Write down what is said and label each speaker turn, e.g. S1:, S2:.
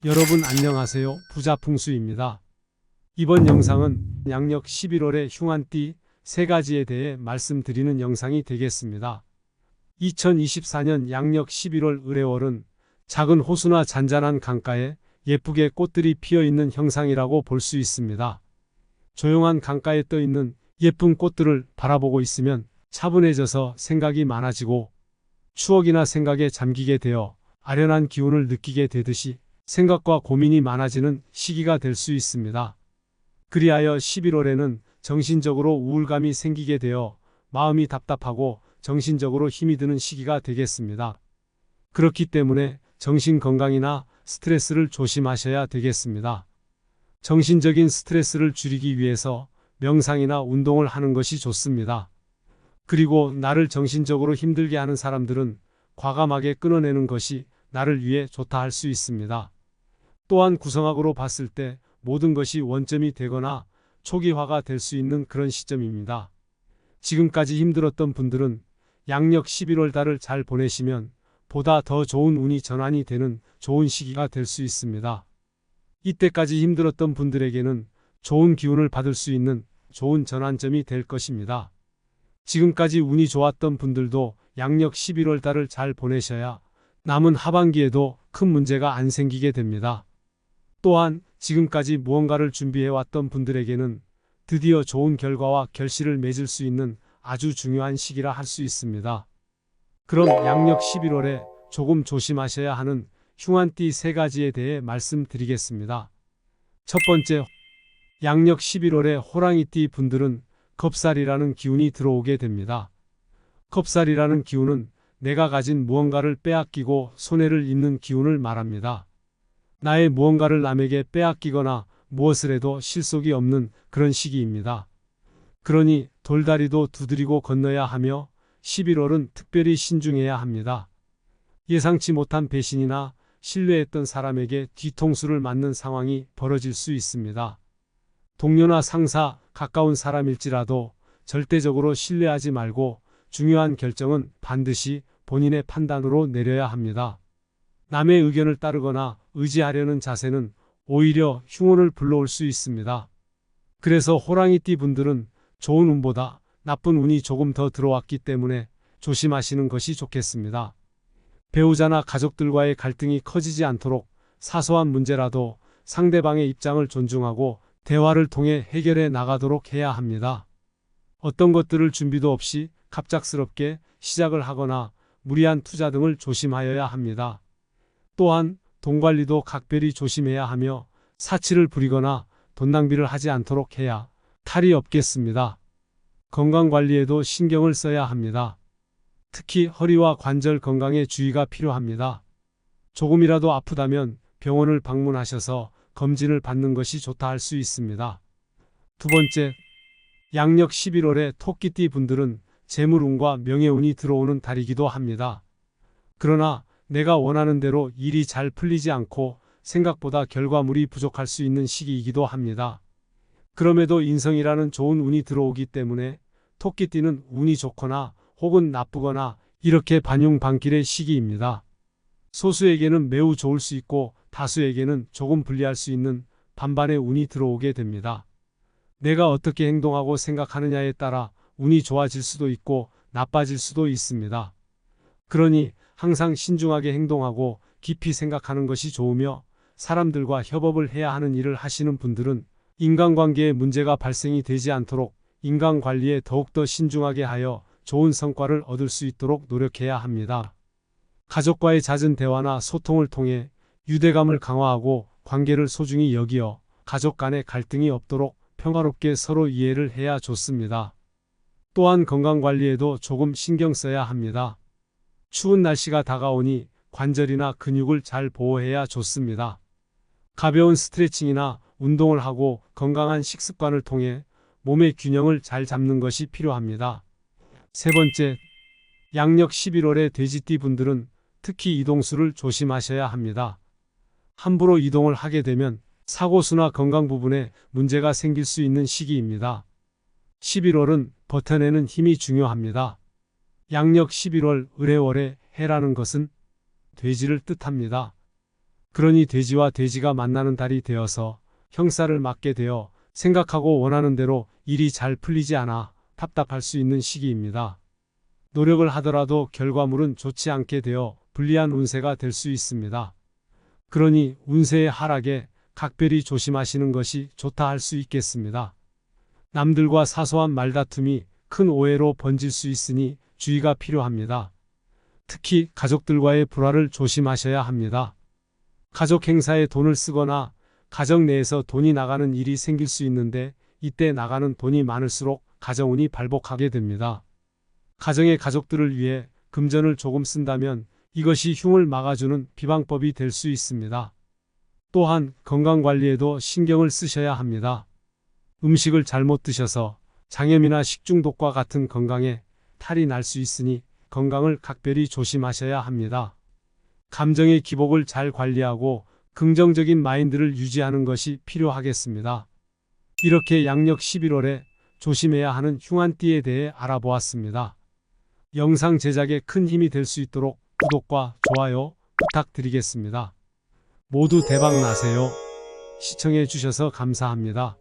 S1: 여러분 안녕하세요. 부자풍수입니다. 이번 영상은 양력 11월의 흉한띠 3가지에 대해 말씀드리는 영상이 되겠습니다. 2024년 양력 11월 을해월은 작은 호수나 잔잔한 강가에 예쁘게 꽃들이 피어있는 형상이라고 볼 수 있습니다. 조용한 강가에 떠있는 예쁜 꽃들을 바라보고 있으면 차분해져서 생각이 많아지고 추억이나 생각에 잠기게 되어 아련한 기운을 느끼게 되듯이 생각과 고민이 많아지는 시기가 될 수 있습니다. 그리하여 11월에는 정신적으로 우울감이 생기게 되어 마음이 답답하고 정신적으로 힘이 드는 시기가 되겠습니다. 그렇기 때문에 정신 건강이나 스트레스를 조심하셔야 되겠습니다. 정신적인 스트레스를 줄이기 위해서 명상이나 운동을 하는 것이 좋습니다. 그리고 나를 정신적으로 힘들게 하는 사람들은 과감하게 끊어내는 것이 나를 위해 좋다 할 수 있습니다. 또한 구성학으로 봤을 때 모든 것이 원점이 되거나 초기화가 될 수 있는 그런 시점입니다. 지금까지 힘들었던 분들은 양력 11월 달을 잘 보내시면 보다 더 좋은 운이 전환이 되는 좋은 시기가 될 수 있습니다. 이때까지 힘들었던 분들에게는 좋은 기운을 받을 수 있는 좋은 전환점이 될 것입니다. 지금까지 운이 좋았던 분들도 양력 11월 달을 잘 보내셔야 남은 하반기에도 큰 문제가 안 생기게 됩니다. 또한 지금까지 무언가를 준비해왔던 분들에게는 드디어 좋은 결과와 결실을 맺을 수 있는 아주 중요한 시기라 할 수 있습니다. 그럼 양력 11월에 조금 조심하셔야 하는 흉한띠 3가지에 대해 말씀드리겠습니다. 첫 번째, 양력 11월에 호랑이띠 분들은 겁살이라는 기운이 들어오게 됩니다. 겁살이라는 기운은 내가 가진 무언가를 빼앗기고 손해를 입는 기운을 말합니다. 나의 무언가를 남에게 빼앗기거나 무엇을 해도 실속이 없는 그런 시기입니다. 그러니 돌다리도 두드리고 건너야 하며 11월은 특별히 신중해야 합니다. 예상치 못한 배신이나 신뢰했던 사람에게 뒤통수를 맞는 상황이 벌어질 수 있습니다. 동료나 상사, 가까운 사람일지라도 절대적으로 신뢰하지 말고 중요한 결정은 반드시 본인의 판단으로 내려야 합니다. 남의 의견을 따르거나 의지하려는 자세는 오히려 흉운을 불러올 수 있습니다. 그래서 호랑이띠 분들은 좋은 운보다 나쁜 운이 조금 더 들어왔기 때문에 조심하시는 것이 좋겠습니다. 배우자나 가족들과의 갈등이 커지지 않도록 사소한 문제라도 상대방의 입장을 존중하고 대화를 통해 해결해 나가도록 해야 합니다. 어떤 것들을 준비도 없이 갑작스럽게 시작을 하거나 무리한 투자 등을 조심하여야 합니다. 또한 돈 관리도 각별히 조심해야 하며 사치를 부리거나 돈 낭비를 하지 않도록 해야 탈이 없겠습니다. 건강 관리에도 신경을 써야 합니다. 특히 허리와 관절 건강에 주의가 필요합니다. 조금이라도 아프다면 병원을 방문하셔서 검진을 받는 것이 좋다 할 수 있습니다. 두 번째, 양력 11월에 토끼띠 분들은 재물운과 명예운이 들어오는 달이기도 합니다. 그러나 내가 원하는 대로 일이 잘 풀리지 않고 생각보다 결과물이 부족할 수 있는 시기이기도 합니다. 그럼에도 인성이라는 좋은 운이 들어오기 때문에 토끼띠는 운이 좋거나 혹은 나쁘거나 이렇게 반용반길의 시기입니다. 소수에게는 매우 좋을 수 있고 다수에게는 조금 불리할 수 있는 반반의 운이 들어오게 됩니다. 내가 어떻게 행동하고 생각하느냐에 따라 운이 좋아질 수도 있고 나빠질 수도 있습니다. 그러니 항상 신중하게 행동하고 깊이 생각하는 것이 좋으며 사람들과 협업을 해야 하는 일을 하시는 분들은 인간관계에 문제가 발생이 되지 않도록 인간관리에 더욱더 신중하게 하여 좋은 성과를 얻을 수 있도록 노력해야 합니다. 가족과의 잦은 대화나 소통을 통해 유대감을 강화하고 관계를 소중히 여기어 가족 간의 갈등이 없도록 평화롭게 서로 이해를 해야 좋습니다. 또한 건강관리에도 조금 신경 써야 합니다. 추운 날씨가 다가오니 관절이나 근육을 잘 보호해야 좋습니다. 가벼운 스트레칭이나 운동을 하고 건강한 식습관을 통해 몸의 균형을 잘 잡는 것이 필요합니다. 세 번째, 양력 11월에 돼지띠 분들은 특히 이동수를 조심하셔야 합니다. 함부로 이동을 하게 되면 사고수나 건강 부분에 문제가 생길 수 있는 시기입니다. 11월은 버텨내는 힘이 중요합니다. 양력 11월 을해월의 해라는 것은 돼지를 뜻합니다. 그러니 돼지와 돼지가 만나는 달이 되어서 형사를 맡게 되어 생각하고 원하는 대로 일이 잘 풀리지 않아 답답할 수 있는 시기입니다. 노력을 하더라도 결과물은 좋지 않게 되어 불리한 운세가 될 수 있습니다. 그러니 운세의 하락에 각별히 조심하시는 것이 좋다 할 수 있겠습니다. 남들과 사소한 말다툼이 큰 오해로 번질 수 있으니 주의가 필요합니다. 특히 가족들과의 불화를 조심하셔야 합니다. 가족 행사에 돈을 쓰거나 가정 내에서 돈이 나가는 일이 생길 수 있는데 이때 나가는 돈이 많을수록 가정운이 발복하게 됩니다. 가정의 가족들을 위해 금전을 조금 쓴다면 이것이 흉을 막아주는 비방법이 될 수 있습니다. 또한 건강관리에도 신경을 쓰셔야 합니다. 음식을 잘못 드셔서 장염이나 식중독과 같은 건강에 탈이 날 수 있으니 건강을 각별히 조심하셔야 합니다. 감정의 기복을 잘 관리하고 긍정적인 마인드를 유지하는 것이 필요하겠습니다. 이렇게 양력 11월에 조심해야 하는 흉한띠에 대해 알아보았습니다. 영상 제작에 큰 힘이 될 수 있도록 구독과 좋아요 부탁드리겠습니다. 모두 대박 나세요. 시청해 주셔서 감사합니다.